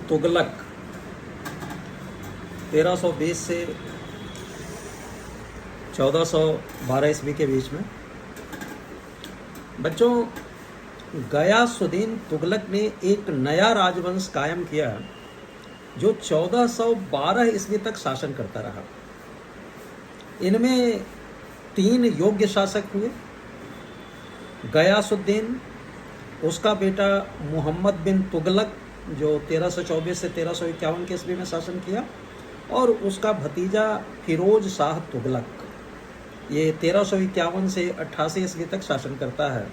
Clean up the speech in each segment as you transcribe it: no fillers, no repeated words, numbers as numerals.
तुगलक 1320 से 1412 ईस्वी के बीच में। बच्चों, गयासुद्दीन तुगलक ने एक नया राजवंश कायम किया जो 1412 ईस्वी तक शासन करता रहा। इनमें 3 योग्य शासक हुए। गयासुद्दीन, उसका बेटा मोहम्मद बिन तुगलक जो 1324 से 1351 के ईस्वी में शासन किया, और उसका भतीजा फिरोज शाह तुगलक, ये 1351 से 88 ईस्वी तक शासन करता है।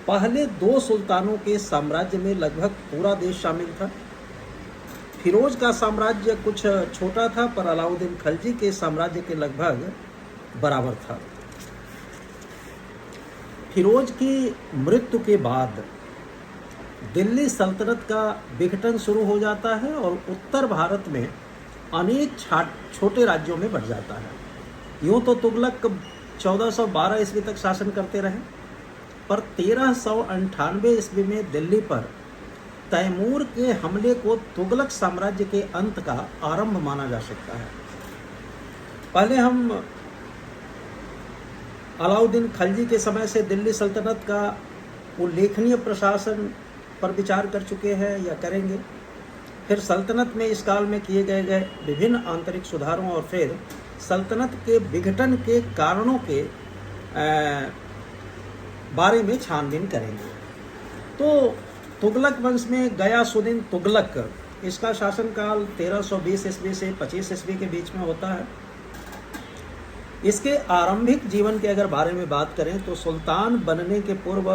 पहले 2 सुल्तानों के साम्राज्य में लगभग पूरा देश शामिल था। फिरोज का साम्राज्य कुछ छोटा था, पर अलाउद्दीन खलजी के साम्राज्य के लगभग बराबर था। फिरोज की मृत्यु के बाद दिल्ली सल्तनत का विघटन शुरू हो जाता है और उत्तर भारत में अनेक छोटे राज्यों में बढ़ जाता है। यूँ तो तुगलक 1412 ईस्वी तक शासन करते रहे, पर 1398 ईस्वी में दिल्ली पर तैमूर के हमले को तुगलक साम्राज्य के अंत का आरंभ माना जा सकता है। पहले हम अलाउद्दीन खलजी के समय से दिल्ली सल्तनत का उल्लेखनीय प्रशासन पर विचार कर चुके हैं या करेंगे। फिर सल्तनत में इस काल में किए गए विभिन्न आंतरिक सुधारों और फिर सल्तनत के विघटन के कारणों के बारे में छानबीन करेंगे। तो तुगलक वंश में गयासुद्दीन तुगलक, इसका शासनकाल 1320 ईस्वी से 25 ईस्वी के बीच में होता है। इसके आरंभिक जीवन के अगर बारे में बात करें तो सुल्तान बनने के पूर्व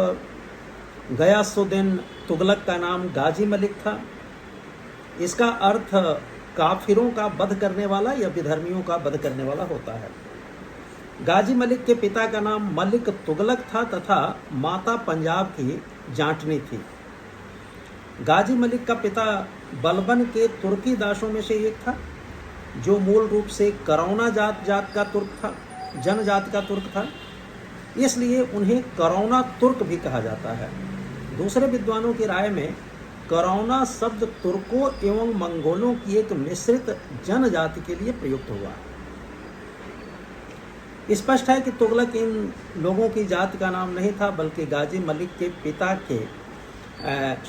गयासुद्दीन तुगलक का नाम गाजी मलिक था। इसका अर्थ काफिरों का वध करने वाला या विधर्मियों का वध करने वाला होता है। गाजी मलिक के पिता का नाम मलिक तुगलक था तथा माता पंजाब की जाटनी थी। गाजी मलिक का पिता बलबन के तुर्की दासों में से एक था, जो मूल रूप से करौना जात का तुर्क था, जनजाति का तुर्क था, इसलिए उन्हें करौना तुर्क भी कहा जाता है। दूसरे विद्वानों की राय में करौना शब्द तुर्कों एवं मंगोलों की एक मिश्रित जनजाति के लिए प्रयुक्त हुआ। स्पष्ट है कि तुगलक इन लोगों की जाति का नाम नहीं था, बल्कि गाजी मलिक के पिता के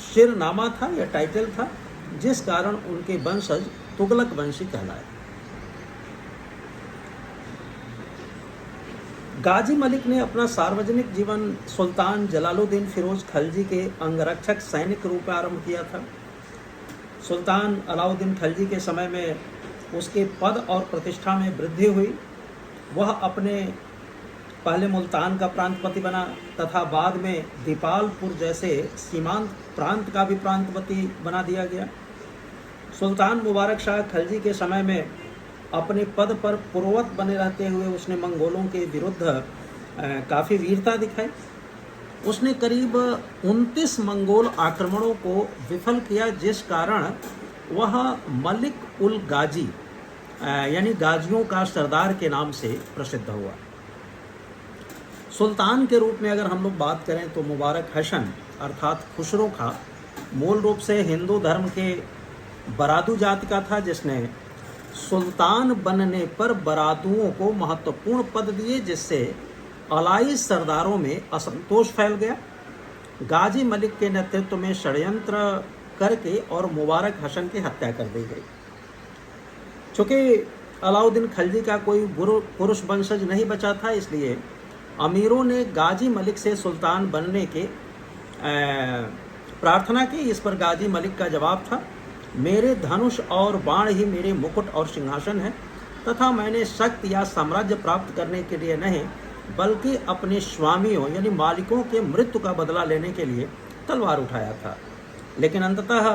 शिरनामा था या टाइटल था, जिस कारण उनके वंशज तुगलक वंशी कहलाए। गाजी मलिक ने अपना सार्वजनिक जीवन सुल्तान जलालुद्दीन फिरोज खलजी के अंगरक्षक सैनिक रूप में आरंभ किया था। सुल्तान अलाउद्दीन खलजी के समय में उसके पद और प्रतिष्ठा में वृद्धि हुई। वह अपने पहले मुल्तान का प्रांतपति बना तथा बाद में दीपालपुर जैसे सीमांत प्रांत का भी प्रांतपति बना दिया गया। सुल्तान मुबारक शाह खलजी के समय में अपने पद पर पूर्ववत बने रहते हुए उसने मंगोलों के विरुद्ध काफ़ी वीरता दिखाई। उसने करीब 29 मंगोल आक्रमणों को विफल किया, जिस कारण वह मलिक उल गाजी यानी गाजियों का सरदार के नाम से प्रसिद्ध हुआ। सुल्तान के रूप में अगर हम लोग बात करें तो मुबारक हसन अर्थात खुसरो खां मूल रूप से हिंदू धर्म के बरादू जाति का था, जिसने सुल्तान बनने पर बरादुओं को महत्वपूर्ण पद दिए, जिससे अलाई सरदारों में असंतोष फैल गया। गाजी मलिक के नेतृत्व में षड्यंत्र करके और मुबारक हसन की हत्या कर दी गई। चूँकि अलाउद्दीन खलजी का कोई पुरुष वंशज नहीं बचा था, इसलिए अमीरों ने गाजी मलिक से सुल्तान बनने के प्रार्थना की। इस पर गाजी मलिक का जवाब था, मेरे धनुष और बाण ही मेरे मुकुट और सिंहासन है, तथा मैंने शक्ति या साम्राज्य प्राप्त करने के लिए नहीं, बल्कि अपने स्वामियों यानी मालिकों के मृत्यु का बदला लेने के लिए तलवार उठाया था। लेकिन अंततः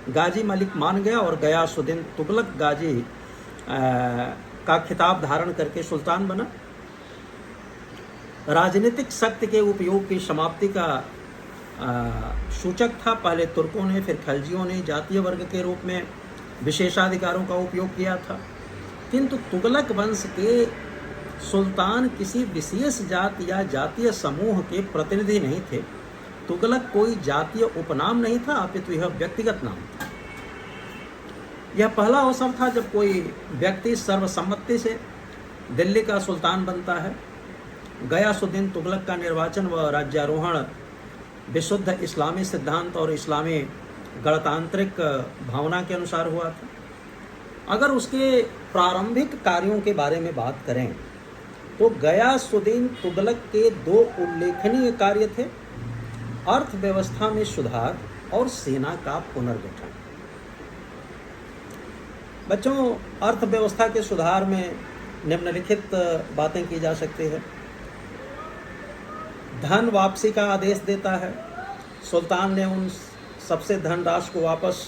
गाजी मलिक मान गया और गयासुद्दीन तुगलक गाजी का खिताब धारण करके सुल्तान बना। राजनीतिक शक्ति के उपयोग की समाप्ति का सूचक था। पहले तुर्कों ने, फिर खलजियों ने जातीय वर्ग के रूप में विशेषाधिकारों का उपयोग किया था, किंतु तुगलक वंश के सुल्तान किसी विशेष जाति या जातीय समूह के प्रतिनिधि नहीं थे। तुगलक कोई जातीय उपनाम नहीं था, अपितु यह व्यक्तिगत नाम था। यह पहला अवसर था जब कोई व्यक्ति सर्वसम्मति से दिल्ली का सुल्तान बनता है। गयासुद्दीन तुगलक का निर्वाचन व राज्यारोहण विशुद्ध इस्लामी सिद्धांत और इस्लामी गणतांत्रिक भावना के अनुसार हुआ था। अगर उसके प्रारंभिक कार्यों के बारे में बात करें तो गयासुद्दीन तुगलक के दो उल्लेखनीय कार्य थे: अर्थव्यवस्था में सुधार और सेना का पुनर्गठन। बच्चों, अर्थव्यवस्था के सुधार में निम्नलिखित बातें की जा सकती है। धन वापसी का आदेश देता है। सुल्तान ने उन सबसे धनराशि को वापस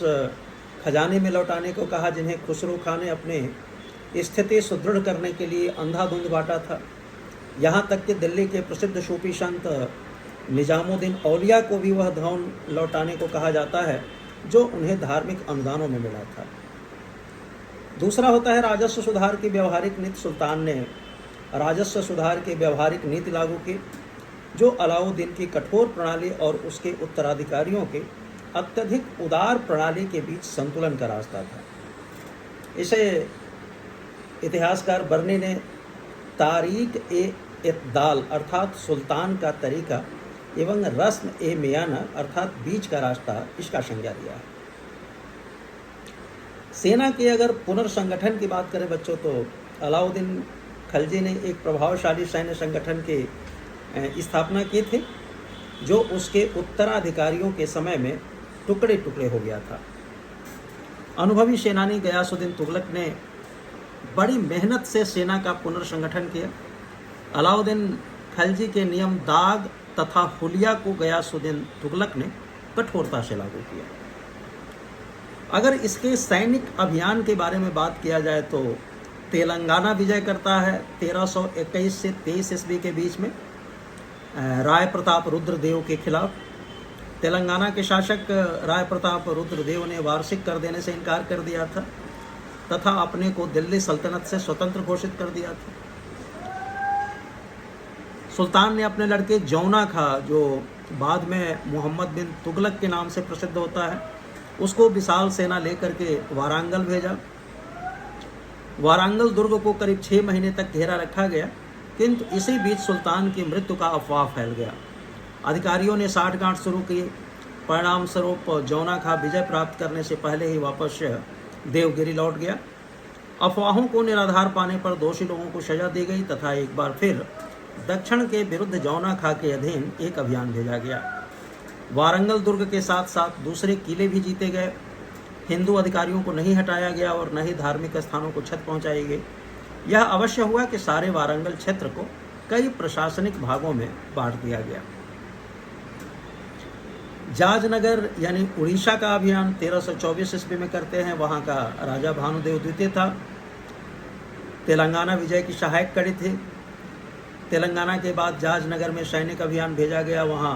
खजाने में लौटाने को कहा जिन्हें खुसरो खां ने अपनी स्थिति सुदृढ़ करने के लिए अंधाधुंध बांटा था। यहाँ तक कि दिल्ली के प्रसिद्ध सूफी संत निजामुद्दीन औलिया को भी वह धन लौटाने को कहा जाता है जो उन्हें धार्मिक अनुदानों में मिला था। दूसरा होता है राजस्व सुधार की व्यवहारिक नीति। सुल्तान ने राजस्व सुधार की व्यवहारिक नीति लागू की जो अलाउद्दीन की कठोर प्रणाली और उसके उत्तराधिकारियों के अत्यधिक उदार प्रणाली के बीच संतुलन का रास्ता था। इसे इतिहासकार बर्नी ने तारीक ए इत्दाल अर्थात सुल्तान का तरीका एवं रस्म ए मियाना अर्थात बीच का रास्ता इसका संज्ञा दिया है। सेना के अगर पुनर्संगठन की बात करें बच्चों तो अलाउद्दीन खलजी ने एक प्रभावशाली सैन्य संगठन की स्थापना की थी जो उसके उत्तराधिकारियों के समय में टुकड़े टुकड़े हो गया था। अनुभवी सेनानी गयासुद्दीन तुगलक ने बड़ी मेहनत से सेना का पुनर्संगठन किया। अलाउद्दीन खलजी के नियम दाग तथा हुलिया को गयासुद्दीन तुगलक ने कठोरता से लागू किया। अगर इसके सैनिक अभियान के बारे में बात किया जाए तो तेलंगाना विजय करता है 1321 से 23 ईस्वी के बीच में राय प्रताप रुद्रदेव के खिलाफ। तेलंगाना के शासक राय प्रताप रुद्रदेव ने वार्षिक कर देने से इनकार कर दिया था तथा अपने को दिल्ली सल्तनत से स्वतंत्र घोषित कर दिया था। सुल्तान ने अपने लड़के जौना खां, जो बाद में मोहम्मद बिन तुगलक के नाम से प्रसिद्ध होता है, उसको विशाल सेना लेकर के वारंगल भेजा। वारंगल दुर्ग को करीब 6 महीने तक घेरा रखा गया, किंतु इसी बीच सुल्तान की मृत्यु का अफवाह फैल गया। अधिकारियों ने साठगांठ शुरू की। परिणाम स्वरूप जौना खां विजय प्राप्त करने से पहले ही वापस देवगिरी लौट गया। अफवाहों को निराधार पाने पर दोषी लोगों को सजा दी गई तथा एक बार फिर दक्षिण के विरुद्ध जौना खां के अधीन एक अभियान भेजा गया। वारंगल दुर्ग के साथ साथ दूसरे किले भी जीते गए। हिंदू अधिकारियों को नहीं हटाया गया और न ही धार्मिक स्थानों को क्षति पहुंचाई गई। यह अवश्य हुआ कि सारे वारंगल क्षेत्र को कई प्रशासनिक भागों में बांट दिया गया। जाजनगर यानी उड़ीसा का अभियान 1324 ईस्वी में करते हैं। वहां का राजा भानुदेव द्वितीय था। तेलंगाना विजय की सहायक कड़ी थी। तेलंगाना के बाद जाजनगर में सैनिक अभियान भेजा गया। वहां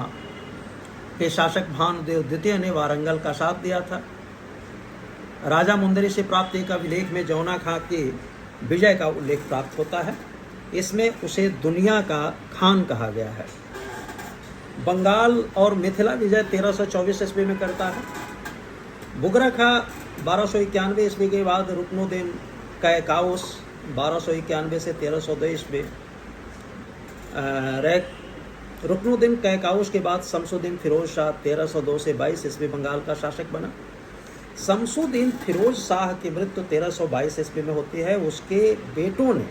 के शासक भानुदेव द्वितीय ने वारंगल का साथ दिया था। राजा मुंदरी से प्राप्त एक अभिलेख में जौना खां के विजय का उल्लेख प्राप्त होता है। इसमें उसे दुनिया का खान कहा गया है। बंगाल और मिथिला विजय 1324 ईस्वी में करता है। बुगरा खां 1291 ईस्वी के बाद रुकनुद्दीन कैकाउस 1291 से 1302 ईस्वी रुकनुद्दीन कैकाउस के बाद शमसुद्दीन फिरोज शाह 1302 से 22 ईस्वी बंगाल का शासक बना। शमसुद्दीन फिरोज शाह की मृत्यु 1322 ईस्वी में होती है। उसके बेटों ने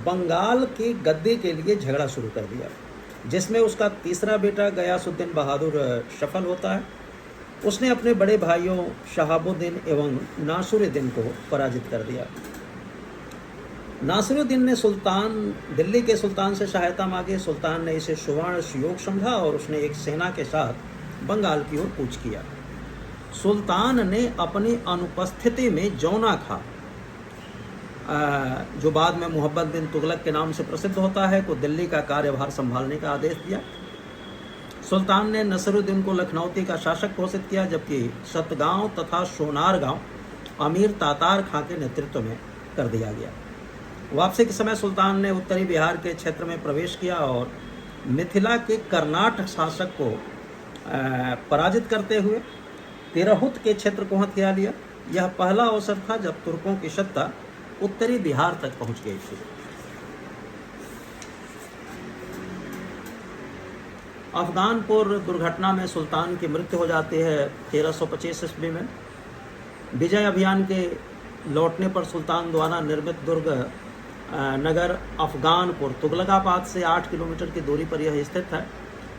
बंगाल की गद्दी के लिए झगड़ा शुरू कर दिया, जिसमें उसका तीसरा बेटा गयासुद्दीन बहादुर सफल होता है। उसने अपने बड़े भाइयों शहाबुद्दीन एवं नासिरुद्दीन को पराजित कर दिया। नासिरुद्दीन ने दिल्ली के सुल्तान से सहायता मांगी। सुल्तान ने इसे सुवर्ण सुयोग समझा और उसने एक सेना के साथ बंगाल की ओर कूच किया। सुल्तान ने अपनी अनुपस्थिति में जौना खां, जो बाद में मोहम्मद बिन तुगलक के नाम से प्रसिद्ध होता है, को दिल्ली का कार्यभार संभालने का आदेश दिया। सुल्तान ने नसरुद्दीन को लखनौती का शासक घोषित किया, जबकि सतगांव तथा सोनारगांव अमीर तातार खां के नेतृत्व में कर दिया गया। वापसी के समय सुल्तान ने उत्तरी बिहार के क्षेत्र में प्रवेश किया और मिथिला के कर्नाटक शासक को पराजित करते हुए तिरहुत के क्षेत्र को हथिया लिया। यह पहला अवसर था जब तुर्कों की सत्ता उत्तरी बिहार तक पहुंच गई थी। अफगानपुर दुर्घटना में सुल्तान की मृत्यु हो जाती है 1325 ईस्वी में। विजय अभियान के लौटने पर सुल्तान द्वारा निर्मित दुर्ग नगर अफगानपुर तुगलकाबाद से 8 किलोमीटर की दूरी पर यह स्थित है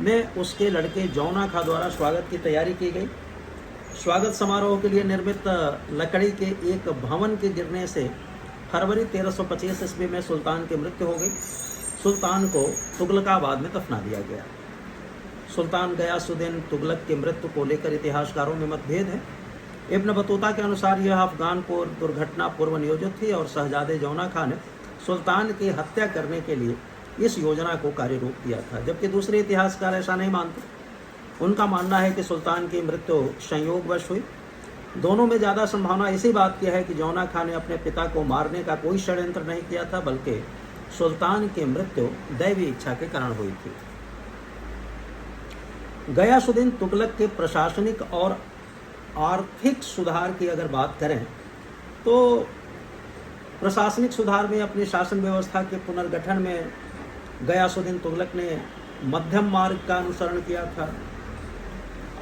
में उसके लड़के जौना खां द्वारा स्वागत की तैयारी की गई। स्वागत समारोह के लिए निर्मित लकड़ी के एक भवन के गिरने से फरवरी 1325 ईस्वी में सुल्तान की मृत्यु हो गई। सुल्तान को तुगलकाबाद में दफना दिया गया। सुल्तान गयासुद्दीन तुगलक की मृत्यु को लेकर इतिहासकारों में मतभेद है। इब्न बतूता के अनुसार यह अफगानपुर दुर्घटना पूर्व नियोजित थी और शहजादे जौना खां ने सुल्तान की हत्या करने के लिए इस योजना को कार्यरूप दिया था, जबकि दूसरे इतिहासकार ऐसा नहीं मानते। उनका मानना है कि सुल्तान की मृत्यु संयोगवश हुई। दोनों में ज़्यादा संभावना इसी बात की है कि जौना खां ने अपने पिता को मारने का कोई षड्यंत्र नहीं किया था, बल्कि सुल्तान की मृत्यु दैवी इच्छा के कारण हुई थी। गयासुद्दीन तुगलक के प्रशासनिक और आर्थिक सुधार की अगर बात करें तो प्रशासनिक सुधार में अपनी शासन व्यवस्था के पुनर्गठन में गयासुद्दीन तुगलक ने मध्यम मार्ग का अनुसरण किया था।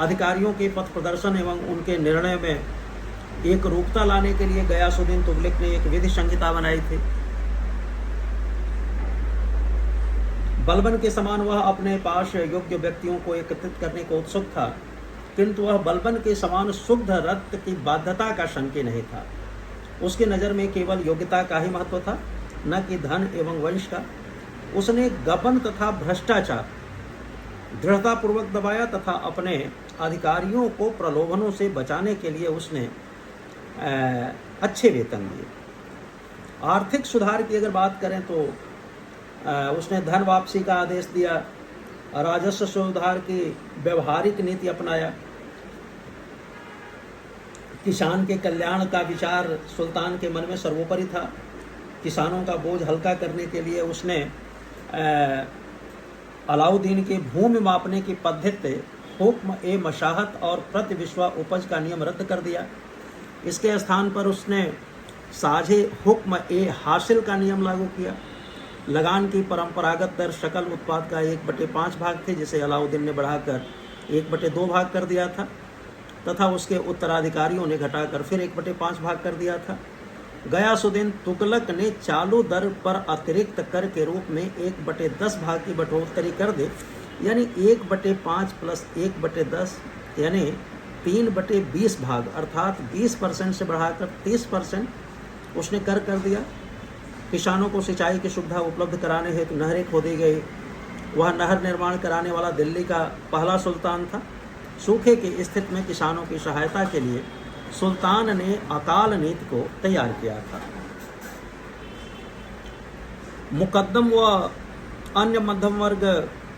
अधिकारियों के पथ प्रदर्शन एवं उनके निर्णय में एक रूपता लाने के लिए गयासुद्दीन तुगलक ने एक विधि संहिता बनाई थी। बलबन के समान वह अपने पास योग्य व्यक्तियों को एकत्रित करने को उत्सुक था, किंतु वह बलबन के समान शुद्ध रक्त की बाध्यता का संकेत नहीं था। उसकी नज़र में केवल योग्यता का ही महत्व था, न कि धन एवं वंश का। उसने गबन तथा भ्रष्टाचार दृढ़तापूर्वक दबाया तथा अपने अधिकारियों को प्रलोभनों से बचाने के लिए उसने अच्छे वेतन दिए। आर्थिक सुधार की अगर बात करें तो उसने धन वापसी का आदेश दिया, राजस्व सुधार की व्यवहारिक नीति अपनाया। किसान के कल्याण का विचार सुल्तान के मन में सर्वोपरि था। किसानों का बोझ हल्का करने के लिए उसने अलाउद्दीन के भूमि मापने की पद्धति हुक्म ए मशाहत और प्रति विश्वा उपज का नियम रद्द कर दिया। इसके स्थान पर उसने साझे हुक्म ए हासिल का नियम लागू किया। लगान की परंपरागत दर शकल उत्पाद का 1/5 भाग थे, जिसे अलाउद्दीन ने बढ़ाकर 1/2 भाग कर दिया था तथा उसके उत्तराधिकारियों ने घटाकर फिर 1/5 भाग कर दिया था। गयासुद्दीन तुगलक ने चालू दर पर अतिरिक्त कर के रूप में 1/10 भाग की बढ़ोतरी कर दी, यानी 1/5 प्लस 1/10 यानी 3/20 भाग अर्थात 20% से बढ़ाकर 30% उसने कर दिया। किसानों को सिंचाई की सुविधा उपलब्ध कराने हेतु नहरें खोदी गई। वह नहर निर्माण कराने वाला दिल्ली का पहला सुल्तान था। सूखे की स्थिति में किसानों की सहायता के लिए सुल्तान ने अकाल नीति को तैयार किया था। मुकद्दम व अन्य मध्यम वर्ग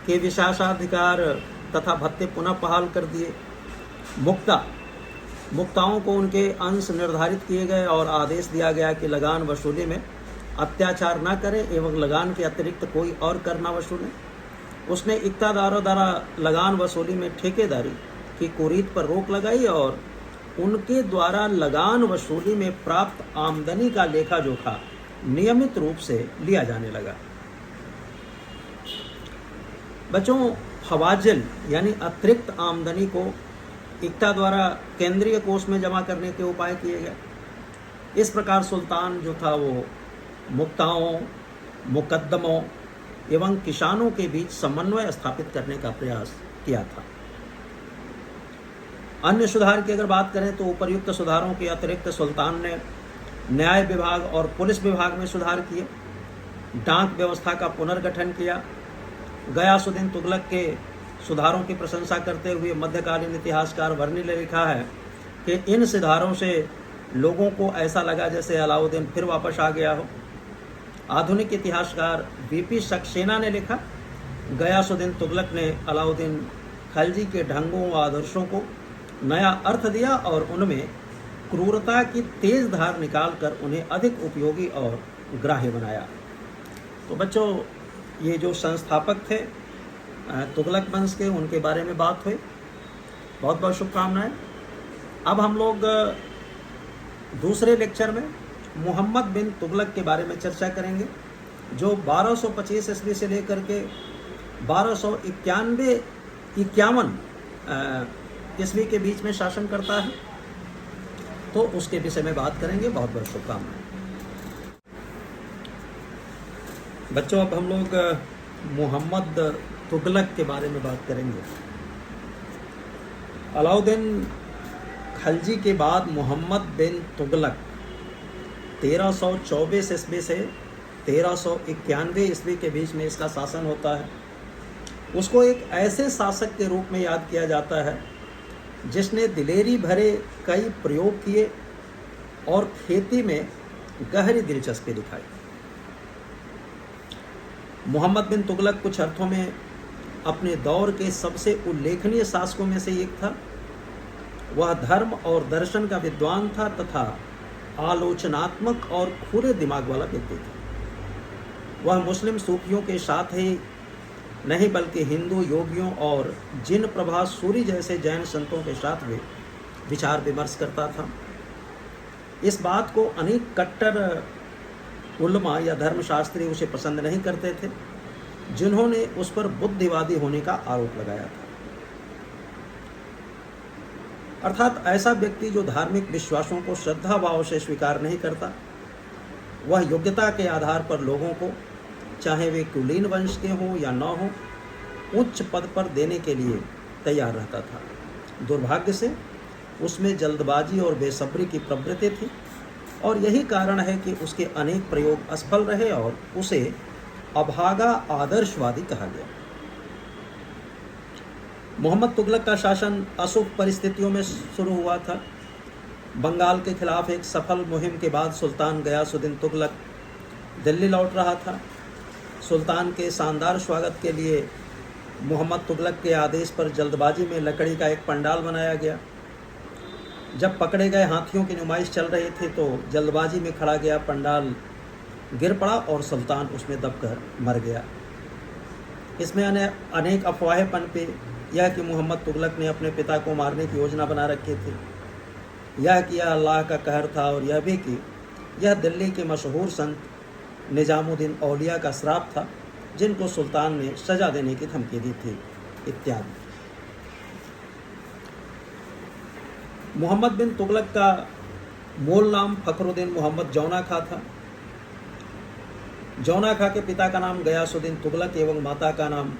के विशेषाधिकार तथा भत्ते पुनः बहाल कर दिए। मुक्ताओं को उनके अंश निर्धारित किए गए और आदेश दिया गया कि लगान वसूली में अत्याचार न करें एवं लगान के अतिरिक्त कोई और कर न वसूलें। उसने इक्तादारों द्वारा लगान वसूली में ठेकेदारी की कुरीत पर रोक लगाई और उनके द्वारा लगान वसूली में प्राप्त आमदनी का लेखा जोखा नियमित रूप से लिया जाने लगा। बच्चों, हवाजिल यानी अतिरिक्त आमदनी को इक्ता द्वारा केंद्रीय कोष में जमा करने के उपाय किए गए। इस प्रकार सुल्तान जो था वो मुक्ताओं, मुकद्दमों एवं किसानों के बीच समन्वय स्थापित करने का प्रयास किया था। अन्य सुधार की अगर बात करें तो उपर्युक्त सुधारों के अतिरिक्त सुल्तान ने न्याय विभाग और पुलिस विभाग में सुधार किए। डाक व्यवस्था का पुनर्गठन किया। गयासुद्दीन तुगलक के सुधारों की प्रशंसा करते हुए मध्यकालीन इतिहासकार वर्णी ने लिखा है कि इन सुधारों से लोगों को ऐसा लगा जैसे अलाउद्दीन फिर वापस आ गया हो। आधुनिक इतिहासकार वीपी सक्सेना ने लिखा, गयासुद्दीन तुगलक ने अलाउद्दीन खलजी के ढंगों व आदर्शों को नया अर्थ दिया और उनमें क्रूरता की तेज धार निकालकर उन्हें अधिक उपयोगी और ग्राह्य बनाया। तो बच्चों, ये जो संस्थापक थे तुगलक वंश के, उनके बारे में बात हुई। बहुत बहुत शुभकामनाएं। अब हम लोग दूसरे लेक्चर में मोहम्मद बिन तुगलक के बारे में चर्चा करेंगे, जो 1225 ईस्वी से लेकर के 1291 ईस्वी के बीच में शासन करता है। तो उसके विषय में बात करेंगे। बहुत बहुत शुभकामनाएं बच्चों। अब हम लोग मोहम्मद तुगलक के बारे में बात करेंगे। अलाउद्दीन खलजी के बाद मोहम्मद बिन तुगलक 1324 ईस्वी से 1391 ईस्वी के बीच में इसका शासन होता है। उसको एक ऐसे शासक के रूप में याद किया जाता है जिसने दिलेरी भरे कई प्रयोग किए और खेती में गहरी दिलचस्पी दिखाई। मोहम्मद बिन तुगलक कुछ अर्थों में अपने दौर के सबसे उल्लेखनीय शासकों में से एक था। वह धर्म और दर्शन का विद्वान था तथा आलोचनात्मक और खुले दिमाग वाला व्यक्ति था। वह मुस्लिम सूफियों के साथ ही नहीं बल्कि हिंदू योगियों और जिन प्रभा सूरी जैसे जैन संतों के साथ भी विचार विमर्श करता था। इस बात को अनेक कट्टर उलमा या धर्मशास्त्री उसे पसंद नहीं करते थे, जिन्होंने उस पर बुद्धिवादी होने का आरोप लगाया था। अर्थात ऐसा व्यक्ति जो धार्मिक विश्वासों को श्रद्धा भाव से स्वीकार नहीं करता, वह योग्यता के आधार पर लोगों को, चाहे वे कुलीन वंश के हों या न हों, उच्च पद पर देने के लिए तैयार रहता था। दुर्भाग्य से उसमें जल्दबाजी और बेसब्री की प्रवृत्ति थी और यही कारण है कि उसके अनेक प्रयोग असफल रहे और उसे अभागा आदर्शवादी कहा गया। मोहम्मद तुगलक का शासन अशुभ परिस्थितियों में शुरू हुआ था। बंगाल के खिलाफ एक सफल मुहिम के बाद सुल्तान गयासुद्दीन तुगलक दिल्ली लौट रहा था। सुल्तान के शानदार स्वागत के लिए मोहम्मद तुगलक के आदेश पर जल्दबाजी में लकड़ी का एक पंडाल बनाया गया। जब पकड़े गए हाथियों की नुमाइश चल रही थी तो जल्दबाजी में खड़ा गया पंडाल गिर पड़ा और सुल्तान उसमें दबकर मर गया। इसमें अनेक अफवाहें पनपी। यह कि मोहम्मद तुगलक ने अपने पिता को मारने की योजना बना रखी थी, यह कि यह अल्लाह का कहर था और यह भी कि यह दिल्ली के मशहूर संत निजामुद्दीन औलिया का श्राप था, जिनको सुल्तान ने सजा देने की धमकी दी थी, इत्यादि। मोहम्मद बिन तुगलक का मूल नाम फखरुद्दीन मोहम्मद जौना खां था। जौना खां के पिता का नाम गयासुद्दीन तुगलक एवं माता का नाम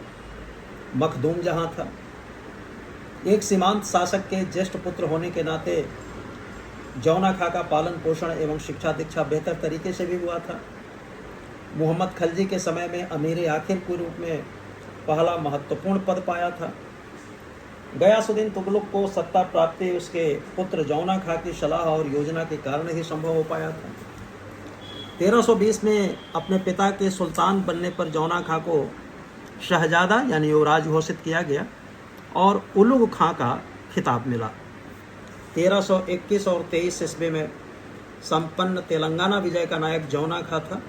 मखदूम जहां था। एक सीमांत शासक के ज्येष्ठ पुत्र होने के नाते जौना खां का पालन पोषण एवं शिक्षा दीक्षा बेहतर तरीके से भी हुआ था। मोहम्मद खलजी के समय में अमीर आखिर के रूप में पहला महत्वपूर्ण पद पाया था। गयासुद्दीन तुगलक को सत्ता प्राप्ति उसके पुत्र जौना खां की सलाह और योजना के कारण ही संभव हो पाया था। 1320 में अपने पिता के सुल्तान बनने पर जौना खां को शहजादा यानी युवराज घोषित किया गया और उलुग खां का खिताब मिला। 1321 और 23 ईस्वी में संपन्न तेलंगाना विजय का नायक जौना खां था।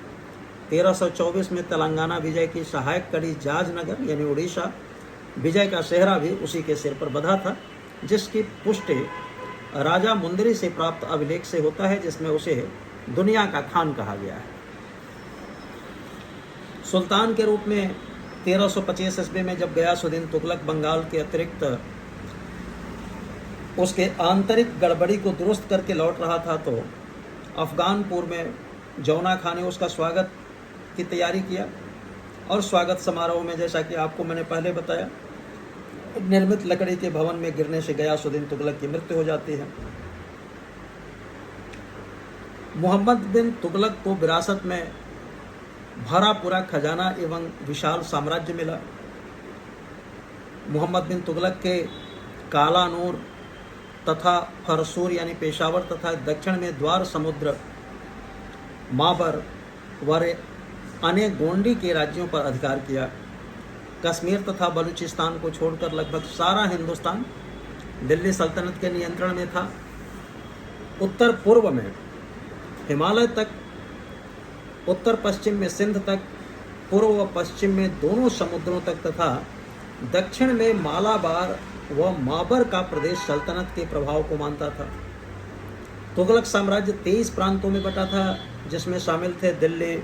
1324 में तेलंगाना विजय की सहायक कड़ी जाजनगर यानी उड़ीसा विजय का सेहरा भी उसी के सिर पर बंधा था, जिसकी पुष्टि राजा मुंदरी से प्राप्त अभिलेख से होता है, जिसमें उसे दुनिया का खान कहा गया है। सुल्तान के रूप में 1325 ईस्वी में जब गयासुद्दीन तुगलक बंगाल के अतिरिक्त उसके आंतरिक गड़बड़ी को दुरुस्त करके लौट रहा था तो अफगानपुर में जौना खां ने उसका स्वागत की तैयारी किया और स्वागत समारोह में, जैसा कि आपको मैंने पहले बताया, निर्मित लकड़ी के भवन में गिरने से गयासुद्दीन तुगलक की मृत्यु हो जाती है। मोहम्मद बिन तुगलक को विरासत में भरा पूरा खजाना एवं विशाल साम्राज्य मिला। मोहम्मद बिन तुगलक के कालानूर तथा फरसूर यानी पेशावर तथा दक्षिण में द्वार समुद्र, माबर व अनेक गोंडी के राज्यों पर अधिकार किया। कश्मीर तथा बलूचिस्तान को छोड़कर लगभग सारा हिंदुस्तान दिल्ली सल्तनत के नियंत्रण में था। उत्तर पूर्व में हिमालय तक, उत्तर पश्चिम में सिंध तक, पूर्व व पश्चिम में दोनों समुद्रों तक तथा दक्षिण में मालाबार व माबर का प्रदेश सल्तनत के प्रभाव को मानता था। तुगलक साम्राज्य 23 प्रांतों में बटा था, जिसमें शामिल थे दिल्ली,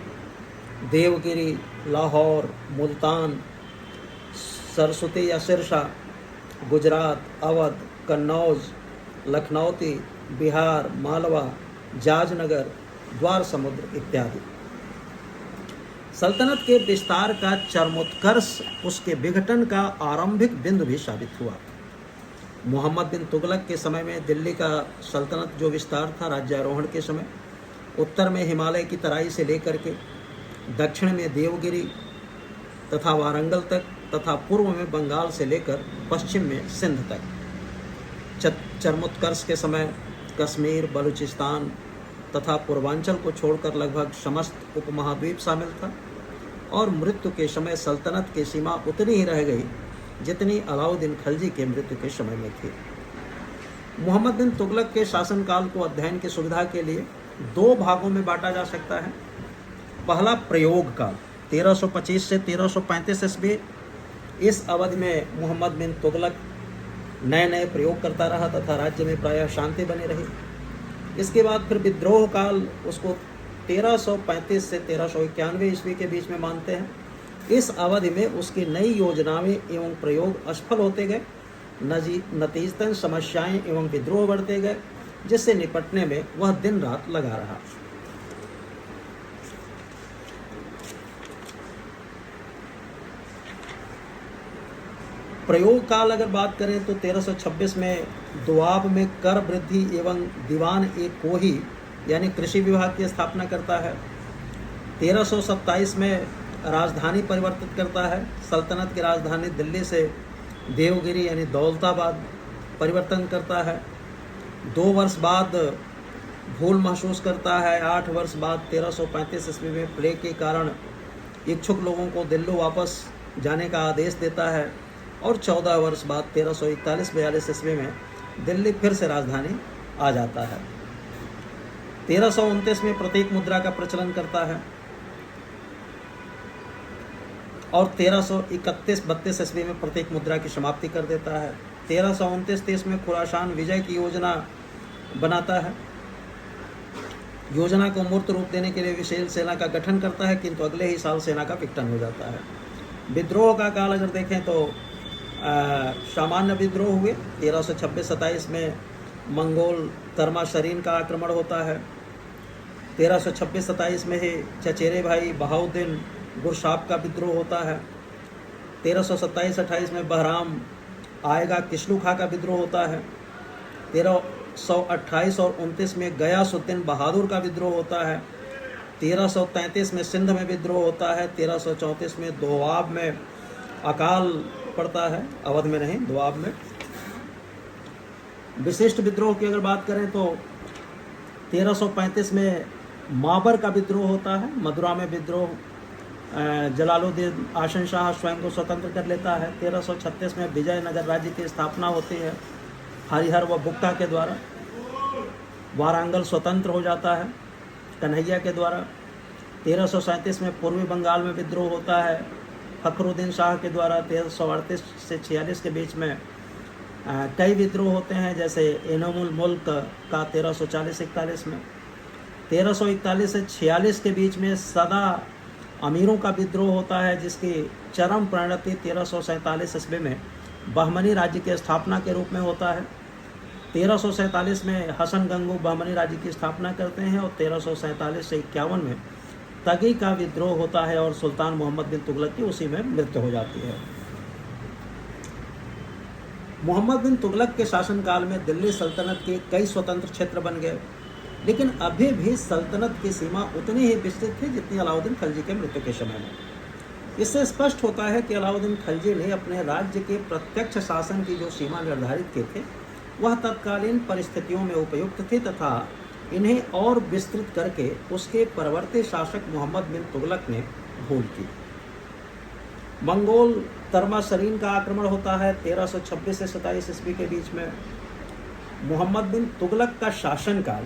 देवगिरी, लाहौर, मुल्तान, सरस्वती या सिरसा, गुजरात, अवध, कन्नौज, लखनौती, बिहार, मालवा, जाजनगर, द्वार समुद्र इत्यादि। सल्तनत के विस्तार का चरमोत्कर्ष उसके विघटन का आरंभिक बिंदु भी साबित हुआ। मोहम्मद बिन तुगलक के समय में दिल्ली का सल्तनत जो विस्तार था राज्यारोहण के समय, उत्तर में हिमालय की तराई से लेकर के दक्षिण में देवगिरी तथा वारंगल तक तथा पूर्व में बंगाल से लेकर पश्चिम में सिंध तक। चरमोत्कर्ष के समय कश्मीर, बलूचिस्तान तथा पूर्वांचल को छोड़कर लगभग समस्त उपमहाद्वीप शामिल था, और मृत्यु के समय सल्तनत की सीमा उतनी ही रह गई जितनी अलाउद्दीन खलजी के मृत्यु के समय में थी। मोहम्मद बिन तुगलक के शासनकाल को अध्ययन की सुविधा के लिए 2 भागों में बांटा जा सकता है। पहला प्रयोग काल 1325 से 1335 ईस्वी। इस अवधि में मोहम्मद बिन तुगलक नए नए प्रयोग करता रहा तथा राज्य में प्रायः शांति बनी रही। इसके बाद फिर विद्रोह काल, उसको 1335 से 1391 ईस्वी के बीच में मानते हैं। इस अवधि में उसकी नई योजनाएं एवं प्रयोग असफल होते गए, नतीजतन समस्याएं एवं विद्रोह बढ़ते गए, जिससे निपटने में वह दिन रात लगा रहा। प्रयोग काल अगर बात करें तो 1326 में दोआब में कर वृद्धि एवं दीवान ए कोही यानी कृषि विभाग की स्थापना करता है। 1327 में राजधानी परिवर्तित करता है। सल्तनत की राजधानी दिल्ली से देवगिरी यानी दौलताबाद परिवर्तन करता है। 2 वर्ष बाद भूल महसूस करता है। 8 वर्ष बाद 1335 ईस्वी में प्लेग के कारण इच्छुक लोगों को दिल्ली वापस जाने का आदेश देता है, और 14 वर्ष बाद 1341-42 ईस्वी में दिल्ली फिर से राजधानी आ जाता है। 1329 में प्रतीक मुद्रा का प्रचलन करता है, और 1331-32 ईस्वी में प्रतीक मुद्रा की समाप्ति कर देता है। 1329-30 में खुरासान विजय की योजना बनाता है। योजना को मूर्त रूप देने के लिए विशेष सेना का गठन करता है, किंतु अगले ही साल सेना का विघटन हो जाता है। विद्रोह का काल अगर देखें तो सामान्य विद्रोह हुए। 1326-27 में मंगोल तर्माशरीन का आक्रमण होता है। 1326-27 में ही चचेरे भाई बहाउद्दीन गुरसाब का विद्रोह होता है। 1327-28 में बहराम आएगा किशलू खां का विद्रोह होता है। 1328 और 29 में गयासुद्दीन बहादुर का विद्रोह होता है। 1333 में सिंध में विद्रोह होता है। 1334 में दोआब में अकाल पड़ता है, अवध में नहीं, दोआब में। विशिष्ट विद्रोह की अगर बात करें तो 1335 में माबर का विद्रोह होता है। मदुरा में विद्रोह, जलालुद्दीन आशन शाह स्वयं को स्वतंत्र कर लेता है। 1336 में विजयनगर राज्य की स्थापना होती है हरिहर व बुक्का के द्वारा। वारंगल स्वतंत्र हो जाता है कन्हैया के द्वारा। 1337 में पूर्वी बंगाल में विद्रोह होता है फखरुद्दीन शाह के द्वारा। 1338 से 46 के बीच में कई विद्रोह होते हैं, जैसे इनामुल मुल्क का 1340-41 में। 1341 से 46 के बीच में सदा अमीरों का विद्रोह होता है, जिसकी चरम परिणति 1347 ईस्वी में बहमनी राज्य की स्थापना के रूप में होता है। 1347 में हसन गंगू बहमनी राज्य की स्थापना करते हैं, और 1347 से 51 में तगी का विद्रोह होता है, और सुल्तान मोहम्मद बिन तुगलक की उसी में मृत्यु हो जाती है। मोहम्मद बिन तुगलक के शासनकाल में दिल्ली सल्तनत के कई स्वतंत्र क्षेत्र बन गए, लेकिन अभी भी सल्तनत की सीमा उतनी ही विस्तृत थी जितनी अलाउद्दीन खलजी के मृत्यु के समय में। इससे स्पष्ट होता है कि अलाउद्दीन खलजी ने अपने राज्य के प्रत्यक्ष शासन की जो सीमा निर्धारित की थी वह तत्कालीन परिस्थितियों में उपयुक्त थी, तथा इन्हें और विस्तृत करके उसके परवर्ती शासक मोहम्मद बिन तुगलक ने भूल की। मंगोल तर्माशरीन का आक्रमण होता है 1326 से 27 ईस्वी के बीच में। मोहम्मद बिन तुगलक का शासनकाल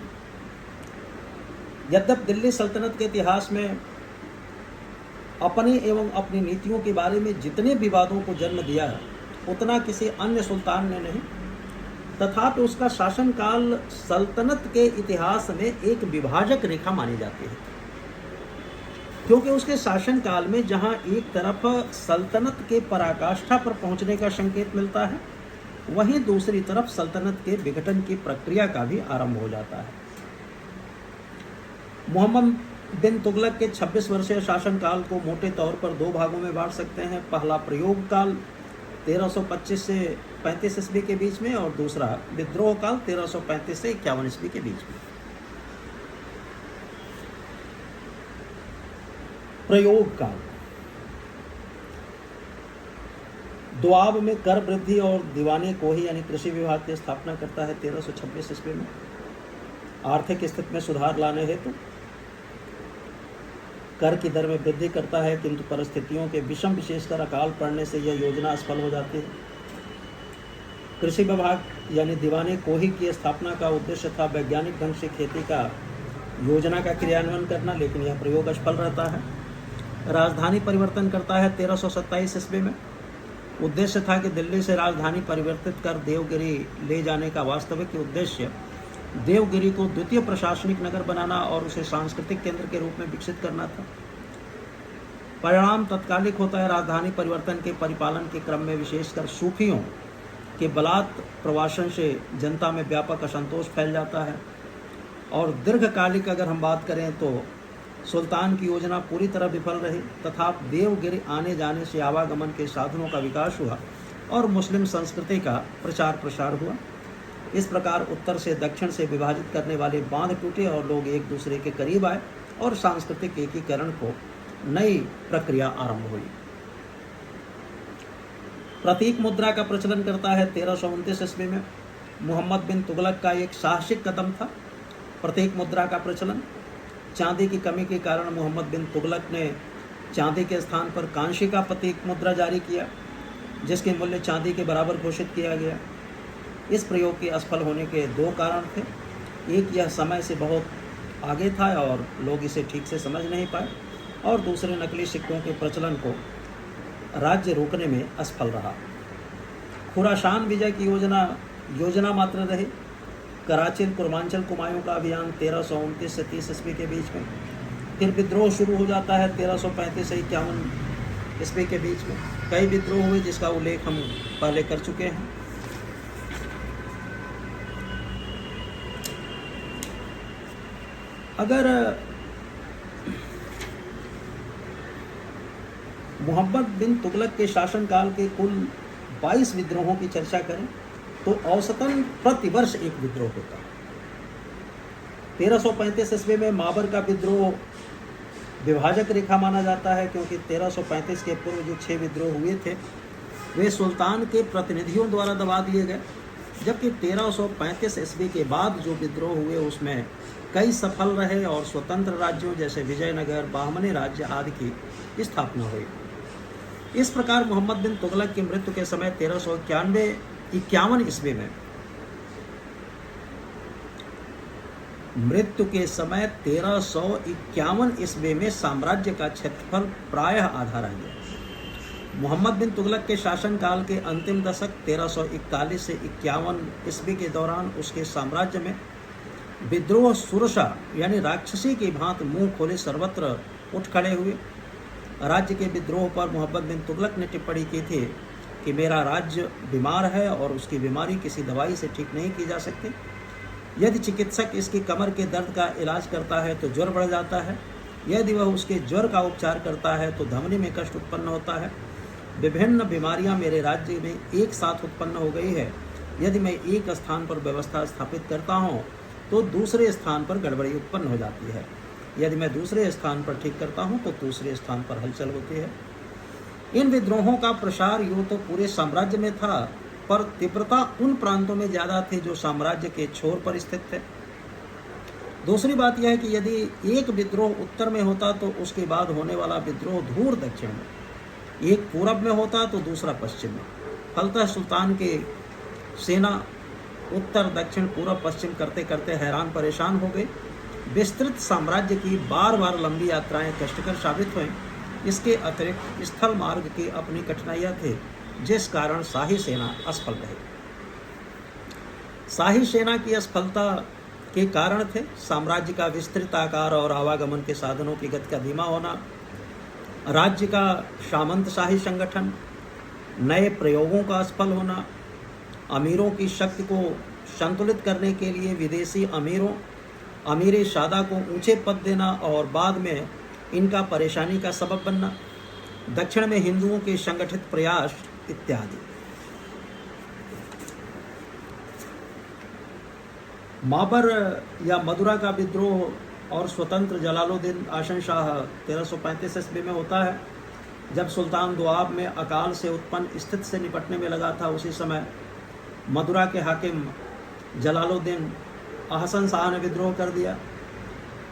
यद्यप दिल्ली सल्तनत के इतिहास में अपनी एवं अपनी नीतियों के बारे में जितने विवादों को जन्म दिया उतना किसी अन्य सुल्तान ने नहीं। तथापि उसका शासनकाल सल्तनत के इतिहास में एक विभाजक रेखा मानी जाती है, क्योंकि उसके शासनकाल में जहां एक तरफ सल्तनत के पराकाष्ठा पर पहुंचने का संकेत मिलता है, वहीं दूसरी तरफ सल्तनत के विघटन की प्रक्रिया का भी आरंभ हो जाता है। मोहम्मद बिन तुगलक के 26 वर्षीय शासनकाल को मोटे तौर पर दो भागों में बांट सकते हैं। पहला प्रयोग काल 1325 से 35 ईस्वी के बीच में, और दूसरा विद्रोह काल 1335 से 51 ईस्वी के बीच में। प्रयोग काल दोआब में कर वृद्धि और दीवाने कोही यानी कृषि विभाग की स्थापना करता है 1326 ईस्वी में। आर्थिक स्थिति में सुधार लाने हेतु कर की दर में वृद्धि करता है, किंतु परिस्थितियों के विषम विशेषकर अकाल पड़ने से यह योजना असफल हो जाती है। कृषि विभाग यानी दीवाने कोही की स्थापना का उद्देश्य था वैज्ञानिक ढंग से खेती का योजना का क्रियान्वयन करना, लेकिन यह प्रयोग असफल रहता है। राजधानी परिवर्तन करता है 1327 ईस्वी में। उद्देश्य था कि दिल्ली से राजधानी परिवर्तित कर देवगिरी ले जाने का वास्तविक उद्देश्य देवगिरी को द्वितीय प्रशासनिक नगर बनाना और उसे सांस्कृतिक केंद्र के रूप में विकसित करना था। परिणाम तत्कालिक होता है। राजधानी परिवर्तन के परिपालन के क्रम में विशेषकर सूफियों के बलात् प्रवासन से जनता में व्यापक असंतोष फैल जाता है, और दीर्घकालिक अगर हम बात करें तो सुल्तान की योजना पूरी तरह विफल रही, तथा देवगिरी आने जाने से आवागमन के साधनों का विकास हुआ और मुस्लिम संस्कृति का प्रचार प्रसार हुआ। इस प्रकार उत्तर से दक्षिण से विभाजित करने वाले बांध टूटे और लोग एक दूसरे के करीब आए और सांस्कृतिक एकीकरण को नई प्रक्रिया आरंभ हुई। प्रतीक मुद्रा का प्रचलन करता है 1329 ईस्वी में। मोहम्मद बिन तुगलक का एक साहसिक कदम था प्रतीक मुद्रा का प्रचलन। चांदी की कमी के कारण मोहम्मद बिन तुगलक ने चांदी के स्थान पर कांशी का प्रतीक मुद्रा जारी किया, जिसके मूल्य चांदी के बराबर घोषित किया गया। इस प्रयोग के असफल होने के दो कारण थे। एक, यह समय से बहुत आगे था और लोग इसे ठीक से समझ नहीं पाए, और दूसरे, नकली सिक्कों के प्रचलन को राज्य रोकने में असफल रहा। खुरासान विजय की योजना मात्र रही। कराचिल कुर्मांचल कुमायूं का अभियान 1329 से 30 ईस्वी के बीच में। फिर विद्रोह शुरू हो जाता है 1335 से 51 ईस्वी के बीच में। कई विद्रोह हुए जिसका उल्लेख हम पहले कर चुके हैं। अगर मोहम्मद बिन तुगलक के शासनकाल के कुल 22 विद्रोहों की चर्चा करें तो औसतन प्रतिवर्ष एक विद्रोह होता है। 1335 ईस्वी में माबर का विद्रोह विभाजक रेखा माना जाता है, क्योंकि 1335 के पूर्व जो 6 विद्रोह हुए थे वे सुल्तान के प्रतिनिधियों द्वारा दबा दिए गए, जबकि 1335 ईस्वी के बाद जो विद्रोह हुए उसमें कई सफल रहे और स्वतंत्र राज्यों जैसे विजयनगर, बाहमनी राज्य आदि की स्थापना हुई। इस प्रकार मोहम्मद बिन तुगलक की मृत्यु के समय 1351 ईस्वी में साम्राज्य का क्षेत्रफल प्रायः आधा रह गया। मोहम्मद बिन तुगलक के शासनकाल के अंतिम दशक 1341 से 51 ईस्वी के दौरान उसके साम्राज्य में विद्रोह सुरसा यानी राक्षसी की भांति मुंह खोले सर्वत्र उठ खड़े हुए। राज्य के विद्रोह पर मोहम्मद बिन तुगलक ने टिप्पणी की थी कि मेरा राज्य बीमार है और उसकी बीमारी किसी दवाई से ठीक नहीं की जा सकती। यदि चिकित्सक इसकी कमर के दर्द का इलाज करता है तो ज्वर बढ़ जाता है, यदि वह उसके ज्वर का उपचार करता है तो धमनी में कष्ट उत्पन्न होता है। विभिन्न बीमारियां मेरे राज्य में एक साथ उत्पन्न हो गई है। यदि मैं एक स्थान पर व्यवस्था स्थापित करता हूं तो दूसरे स्थान पर गड़बड़ी उत्पन्न हो जाती है। यदि मैं दूसरे स्थान पर ठीक करता हूं तो दूसरे स्थान पर हलचल होती है। इन विद्रोहों का प्रसार यूँ तो पूरे साम्राज्य में था, पर तीव्रता उन प्रांतों में ज़्यादा थी जो साम्राज्य के छोर पर स्थित थे। दूसरी बात यह है कि यदि एक विद्रोह उत्तर में होता तो उसके बाद होने वाला विद्रोह दूर दक्षिण में, एक पूरब में होता तो दूसरा पश्चिम में। फलतः सुल्तान के सेना उत्तर दक्षिण पूर्व पश्चिम करते करते हैरान परेशान हो गए। विस्तृत साम्राज्य की बार बार लंबी यात्राएं कष्टकर साबित हुई। इसके अतिरिक्त स्थल मार्ग की अपनी कठिनाइयां थे, जिस कारण शाही सेना असफल रही। शाही सेना की असफलता के कारण थे साम्राज्य का विस्तृत आकार और आवागमन के साधनों की गति का धीमा होना, राज्य का सामंतशाही संगठन, नए प्रयोगों का असफल होना, अमीरों की शक्ति को संतुलित करने के लिए विदेशी अमीर सादा को ऊंचे पद देना और बाद में इनका परेशानी का सबब बनना, दक्षिण में हिंदुओं के संगठित प्रयास इत्यादि। माबर या मदुरा का विद्रोह और स्वतंत्र जलालुद्दीन आशन शाह 1335 ईस्वी में होता है। जब सुल्तान दोआब में अकाल से उत्पन्न स्थिति से निपटने में लगा था, उसी समय मदुरा के हाकिम जलालुद्दीन अहसन शाह ने विद्रोह कर दिया।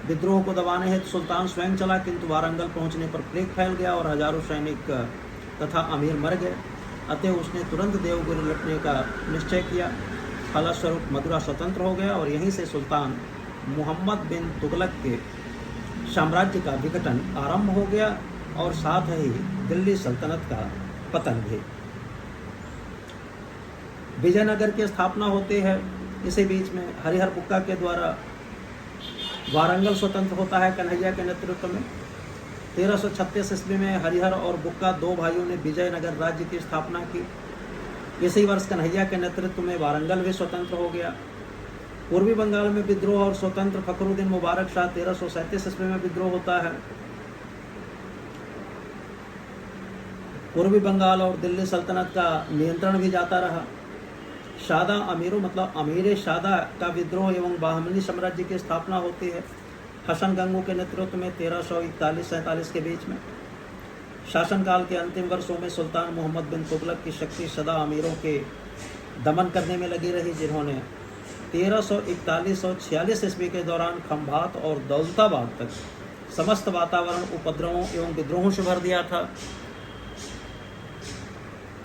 विद्रोह को दबाने हेतु सुल्तान स्वयं चला, किंतु वारंगल पहुंचने पर प्लेग फैल गया और हजारों सैनिक तथा अमीर मर गए। अतः उसने तुरंत देवगिरी लौटने का निश्चय किया। फलस्वरूप मदुरा स्वतंत्र हो गया और यहीं से सुल्तान मोहम्मद बिन तुगलक के साम्राज्य का विघटन आरंभ हो गया और साथ ही दिल्ली सल्तनत का पतन भी। विजयनगर की स्थापना होती है। इसी बीच में हरिहर बुक्का के द्वारा वारंगल स्वतंत्र होता है कन्हैया के नेतृत्व में। 1336 ईस्वी में हरिहर और बुक्का दो भाइयों ने विजयनगर राज्य की स्थापना की। इसी वर्ष कन्हैया के नेतृत्व में वारंगल भी स्वतंत्र हो गया। पूर्वी बंगाल में विद्रोह और स्वतंत्र फखरुद्दीन मुबारक शाह 1337 ईस्वी में विद्रोह होता है। पूर्वी बंगाल और दिल्ली सल्तनत का नियंत्रण भी जाता रहा। शादा अमीरों मतलब अमीर शादा का विद्रोह एवं बाहमनी साम्राज्य की स्थापना होती है हसन गंगू के नेतृत्व में 1341-47 के बीच में। शासनकाल के अंतिम वर्षों में सुल्तान मोहम्मद बिन तुगलक की शक्ति सदा अमीरों के दमन करने में लगी रही, जिन्होंने 1341 और 46 ईस्वी के दौरान खंभात और दौलताबाद तक समस्त वातावरण उपद्रवों एवं विद्रोहों से भर दिया था।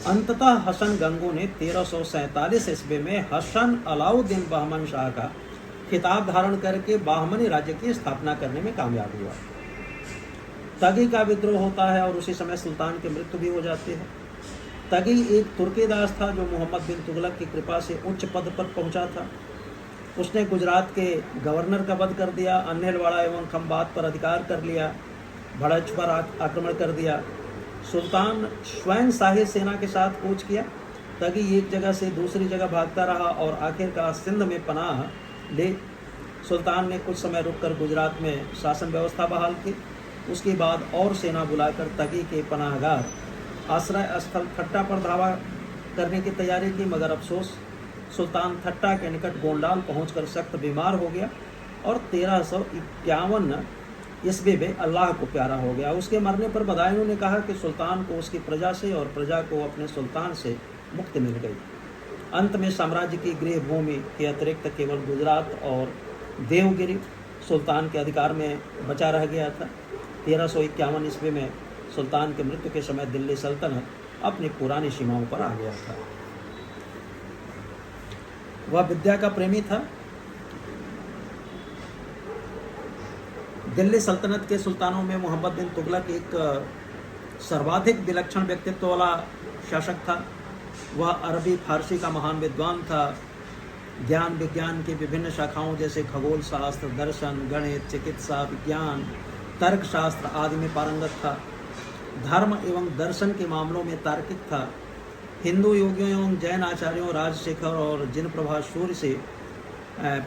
अंततः हसन गंगू ने 1347 ईस्वी में हसन अलाउद्दीन बहमन शाह का खिताब धारण करके बाहमनी राज्य की स्थापना करने में कामयाब हुआ। तगी का विद्रोह होता है और उसी समय सुल्तान की मृत्यु भी हो जाती है। तगी एक तुर्कीदास था जो मोहम्मद बिन तुगलक की कृपा से उच्च पद पर पहुंचा था। उसने गुजरात के गवर्नर का वध कर दिया, अन्नेलवाड़ा एवं खंबात पर अधिकार कर लिया, भड़च पर आक्रमण कर दिया। सुल्तान स्वयं शाही सेना के साथ कूच किया। तगी एक जगह से दूसरी जगह भागता रहा और आखिरकार सिंध में पनाह ले। सुल्तान ने कुछ समय रुककर गुजरात में शासन व्यवस्था बहाल की। उसके बाद और सेना बुलाकर तगी के पनाहगार आश्रय स्थल थट्टा पर धावा करने की तैयारी की, मगर अफसोस सुल्तान थट्टा के निकट गोंडाल पहुंचकर सख्त बीमार हो गया और 1351 ईस्वी में अल्लाह को प्यारा हो गया। उसके मरने पर बदायूं ने कहा कि सुल्तान को उसकी प्रजा से और प्रजा को अपने सुल्तान से मुक्ति मिल गई। अंत में साम्राज्य की गृह भूमि के अतिरिक्त केवल गुजरात और देवगिरी सुल्तान के अधिकार में बचा रह गया था। 1351 ईस्वी में सुल्तान की मृत्यु के समय दिल्ली सल्तनत अपनी पुरानी सीमाओं पर आ गया था। वह विद्या का प्रेमी था। दिल्ली सल्तनत के सुल्तानों में मोहम्मद बिन तुगलक एक सर्वाधिक विलक्षण व्यक्तित्व वाला शासक था। वह अरबी फारसी का महान विद्वान था। ज्ञान विज्ञान की विभिन्न शाखाओं जैसे खगोल शास्त्र, दर्शन, गणित, चिकित्सा विज्ञान, तर्कशास्त्र आदि में पारंगत था। धर्म एवं दर्शन के मामलों में तार्किक था। हिंदू योगियों एवं जैन आचार्यों राजशेखर और जिन प्रभा सूर्य से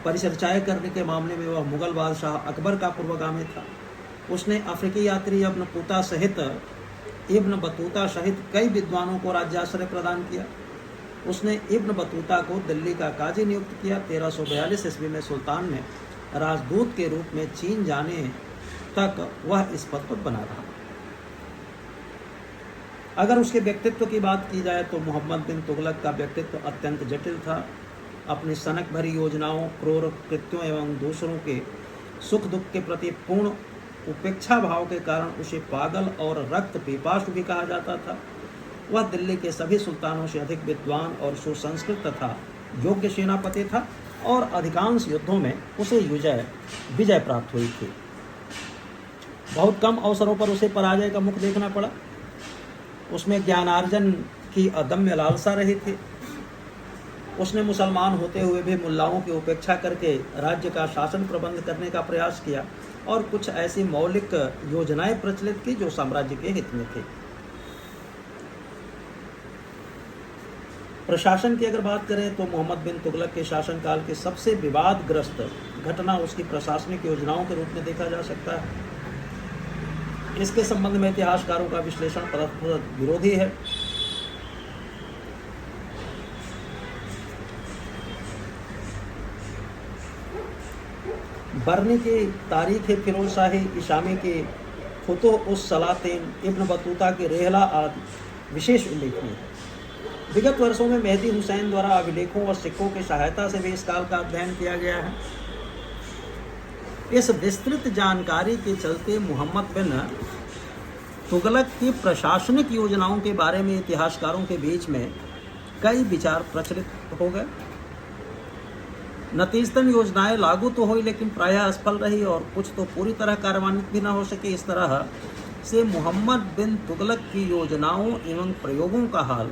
परिचर्चाएँ करने के मामले में वह मुगल बादशाह अकबर का पूर्वगामी था। उसने अफ्रीकी यात्री इब्न बतूता सहित कई विद्वानों को राज्याश्रय प्रदान किया। उसने इब्न बतूता को दिल्ली का काजी नियुक्त किया। 1342 ईस्वी में सुल्तान ने राजदूत के रूप में चीन जाने तक वह इस पद पर बना रहा। अगर उसके व्यक्तित्व की बात की जाए तो मोहम्मद बिन तुगलक का व्यक्तित्व अत्यंत जटिल था। अपनी सनक भरी योजनाओं, क्रूर कृत्यों एवं दूसरों के सुख दुख के प्रति पूर्ण उपेक्षा भाव के कारण उसे पागल और रक्त पिपासु भी कहा जाता था। वह दिल्ली के सभी सुल्तानों से अधिक विद्वान और सुसंस्कृत तथा योग्य सेनापति था और अधिकांश युद्धों में उसे विजय प्राप्त हुई थी। बहुत कम अवसरों पर उसे पराजय का मुख देखना पड़ा। उसमें ज्ञानार्जन की अदम्य लालसा रही थी। उसने मुसलमान होते हुए भी मुल्लाओं की उपेक्षा करके राज्य का शासन प्रबंध करने का प्रयास किया और कुछ ऐसी मौलिक योजनाएं प्रचलित की जो साम्राज्य के हित में थी। प्रशासन की अगर बात करें तो मोहम्मद बिन तुगलक के शासनकाल की सबसे विवादग्रस्त घटना उसकी प्रशासनिक योजनाओं के रूप में देखा जा सकता है। इसके संबंध में इतिहासकारों का विश्लेषण परस्पर विरोधी है। बरनी की तारीख फिरोज शाही इशामी की फुतुह उस सलातीन इब्न बतूता की रेहला आदि विशेष उल्लेखनीय है। विगत वर्षों में मेहदी हुसैन द्वारा अभिलेखों और सिक्कों की सहायता से भी इस काल का अध्ययन किया गया है। इस विस्तृत जानकारी के चलते मोहम्मद बिन तुगलक की प्रशासनिक योजनाओं के बारे में इतिहासकारों के बीच में कई विचार प्रचलित हो गए। नतीजतन योजनाएं लागू तो हुई लेकिन प्रायः असफल रही और कुछ तो पूरी तरह कार्यान्वित भी न हो सके। इस तरह से मोहम्मद बिन तुगलक की योजनाओं एवं प्रयोगों का हाल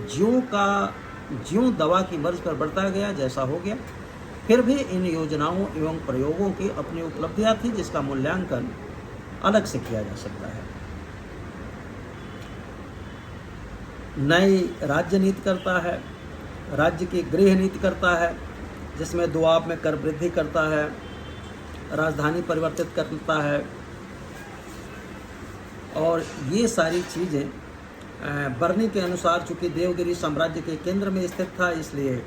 ज्यों दवा की मर्ज पर बढ़ता गया जैसा हो गया। फिर भी इन योजनाओं एवं प्रयोगों की अपनी उपलब्धियां थी जिसका मूल्यांकन अलग से किया जा सकता है। नई राज्य नीति करता है, राज्य की गृह नीति करता है जिसमें दुआब में कर वृद्धि करता है, राजधानी परिवर्तित करता है और ये सारी चीज़ें बरनी के अनुसार चूँकि देवगिरी साम्राज्य के केंद्र में स्थित था इसलिए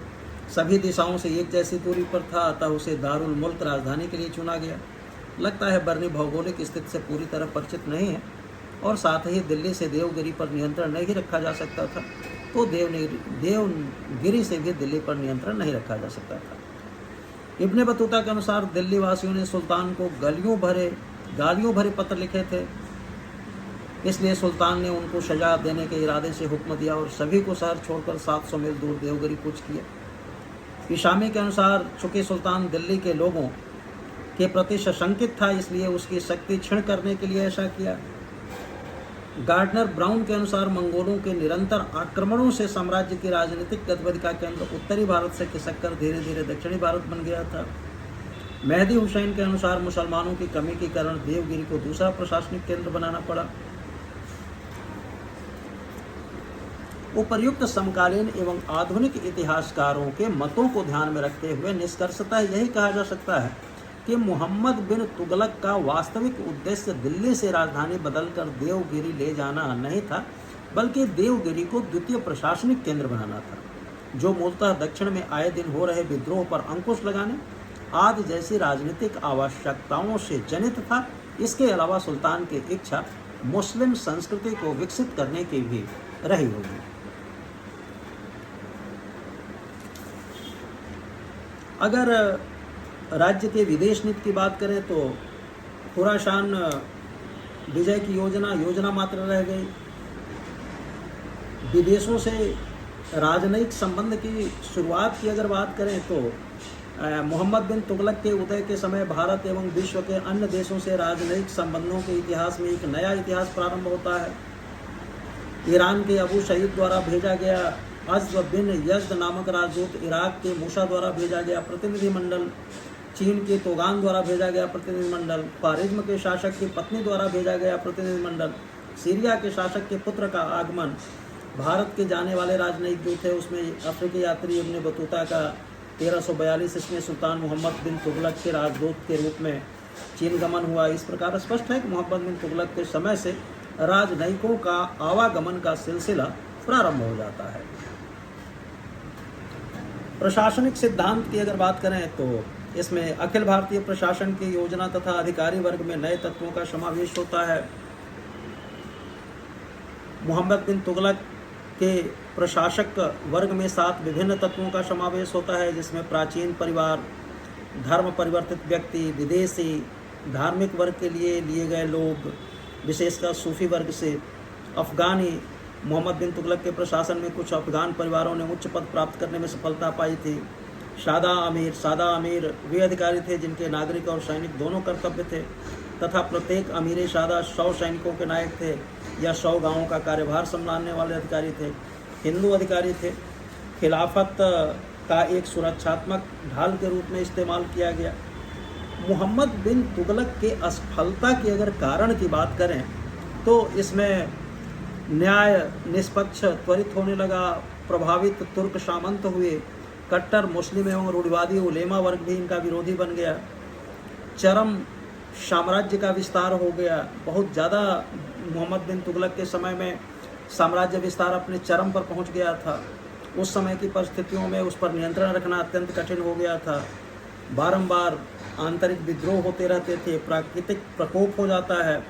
सभी दिशाओं से एक जैसी दूरी पर था, अतः उसे दारुल मुल्क राजधानी के लिए चुना गया। लगता है बरनी भौगोलिक स्थिति से पूरी तरह परिचित नहीं है और साथ ही दिल्ली से देवगिरी पर नियंत्रण नहीं रखा जा सकता था, तो देवगिरी से भी दिल्ली पर नियंत्रण नहीं रखा जा सकता था। इब्ने बतूता के अनुसार दिल्ली वासियों ने सुल्तान को गालियों भरे पत्र लिखे थे, इसलिए सुल्तान ने उनको सजा देने के इरादे से हुक्म दिया और सभी को शहर छोड़कर 700 मील दूर देवगिरी कूच किया। इशामी के अनुसार चूँकि सुल्तान दिल्ली के लोगों के प्रति सशंकित था इसलिए उसकी शक्ति क्षीण करने के लिए ऐसा किया। गार्डनर ब्राउन के अनुसार मंगोलों के निरंतर आक्रमणों से साम्राज्य की राजनीतिक गतिविधि का केंद्र उत्तरी भारत से खिसककर धीरे धीरे दक्षिणी भारत बन गया था। मेहदी हुसैन के अनुसार मुसलमानों की कमी के कारण देवगिरी को दूसरा प्रशासनिक केंद्र बनाना पड़ा। उपर्युक्त समकालीन एवं आधुनिक इतिहासकारों के मतों को ध्यान में रखते हुए निष्कर्षतः यही कहा जा सकता है कि मोहम्मद बिन तुगलक का वास्तविक उद्देश्य दिल्ली से राजधानी बदलकर देवगिरी ले जाना नहीं था, बल्कि देवगिरी को द्वितीय प्रशासनिक केंद्र बनाना था, जो मूलतः दक्षिण में आए दिन हो रहे विद्रोह पर अंकुश लगाने आदि जैसी राजनीतिक आवश्यकताओं से जनित था। इसके अलावा सुल्तान की इच्छा मुस्लिम संस्कृति को विकसित करने की भी रही होगी। अगर राज्य के विदेश नीति की बात करें तो खुरासान विजय की योजना मात्र रह गई। विदेशों से राजनयिक संबंध की शुरुआत की अगर बात करें तो मोहम्मद बिन तुगलक के उदय के समय भारत एवं विश्व के अन्य देशों से राजनयिक संबंधों के इतिहास में एक नया इतिहास प्रारंभ होता है। ईरान के अबू शहीद द्वारा भेजा गया अज़्व बिन यज़्द नामक राजदूत, इराक के मूसा द्वारा भेजा गया प्रतिनिधिमंडल, चीन के तोगान द्वारा भेजा गया प्रतिनिधिमंडल, ख्वारिज्म के शासक की पत्नी द्वारा भेजा गया प्रतिनिधिमंडल, सीरिया के शासक के पुत्र का आगमन, भारत के जाने वाले राजनयिक जो थे उसमें अफ्रीकी यात्री इब्ने बतूता का 1342 ईस्वी में सुल्तान मोहम्मद बिन तुगलक के राजदूत के रूप में चीन गमन हुआ। इस प्रकार स्पष्ट है कि मोहम्मद बिन तुगलक के समय से राजनयिकों का आवागमन का सिलसिला प्रारंभ हो जाता है। प्रशासनिक सिद्धांत की अगर बात करें तो इसमें अखिल भारतीय प्रशासन की योजना तथा अधिकारी वर्ग में नए तत्वों का समावेश होता है। मोहम्मद बिन तुगलक के प्रशासक वर्ग में 7 विभिन्न तत्वों का समावेश होता है, जिसमें प्राचीन परिवार, धर्म परिवर्तित व्यक्ति, विदेशी, धार्मिक वर्ग के लिए गए लोग, विशेषकर सूफी वर्ग से, अफगानी। मोहम्मद बिन तुगलक के प्रशासन में कुछ अफगान परिवारों ने उच्च पद प्राप्त करने में सफलता पाई थी। सादा अमीर वे अधिकारी थे जिनके नागरिक और सैनिक दोनों कर्तव्य थे तथा प्रत्येक अमीर सादा 100 सैनिकों के नायक थे या 100 गांवों का कार्यभार संभालने वाले अधिकारी थे। हिंदू अधिकारी थे। खिलाफत का एक सुरक्षात्मक ढाल के रूप में इस्तेमाल किया गया। मोहम्मद बिन तुगलक के असफलता के अगर कारण की बात करें तो इसमें न्याय निष्पक्ष त्वरित होने लगा, प्रभावित तुर्क सामंत हुए, कट्टर मुस्लिम एवं रूढ़िवादी उलेमा वर्ग भी इनका विरोधी बन गया, चरम साम्राज्य का विस्तार हो गया। बहुत ज़्यादा मोहम्मद बिन तुगलक के समय में साम्राज्य विस्तार अपने चरम पर पहुंच गया था। उस समय की परिस्थितियों में उस पर नियंत्रण रखना अत्यंत कठिन हो गया था। बारंबार आंतरिक विद्रोह होते रहते थे, प्राकृतिक प्रकोप हो जाता है,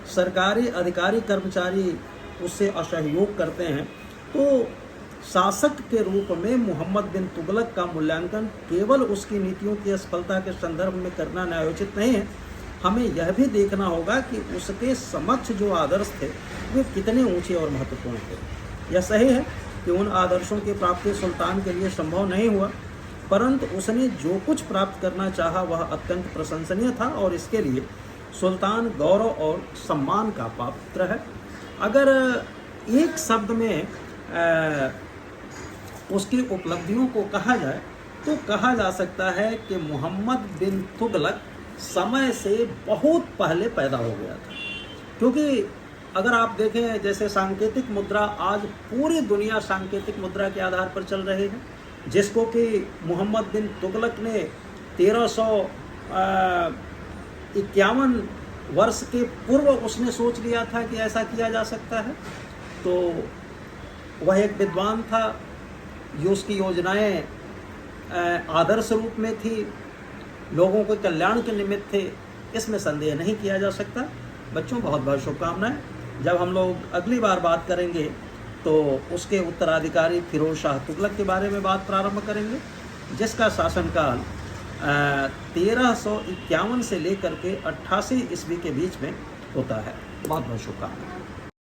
सरकारी अधिकारी कर्मचारी उससे असहयोग करते हैं। तो शासक के रूप में मोहम्मद बिन तुगलक का मूल्यांकन केवल उसकी नीतियों की असफलता के संदर्भ में करना न्यायोचित नहीं है। हमें यह भी देखना होगा कि उसके समक्ष जो आदर्श थे वे कितने ऊंचे और महत्वपूर्ण थे। यह सही है कि उन आदर्शों की प्राप्ति सुल्तान के लिए संभव नहीं हुआ, परंतु उसने जो कुछ प्राप्त करना चाहा वह अत्यंत प्रशंसनीय था और इसके लिए सुल्तान गौरव और सम्मान का पात्र है। अगर एक शब्द में उसकी उपलब्धियों को कहा जाए तो कहा जा सकता है कि मोहम्मद बिन तुगलक समय से बहुत पहले पैदा हो गया था। क्योंकि अगर आप देखें, जैसे सांकेतिक मुद्रा, आज पूरी दुनिया सांकेतिक मुद्रा के आधार पर चल रही है, जिसको कि मोहम्मद बिन तुगलक ने 1351 वर्ष के पूर्व उसने सोच लिया था कि ऐसा किया जा सकता है। तो वह एक विद्वान था, जो उसकी योजनाएं आदर्श रूप में थी, लोगों के कल्याण के निमित्त थे, इसमें संदेह नहीं किया जा सकता। बच्चों, बहुत बहुत शुभकामनाएं। जब हम लोग अगली बार बात करेंगे तो उसके उत्तराधिकारी फिरोज शाह तुगलक के बारे में बात प्रारंभ करेंगे, जिसका शासनकाल 1351 से लेकर के 88 ईस्वी के बीच में होता है। बहुत बहुत शुभकामनाएं।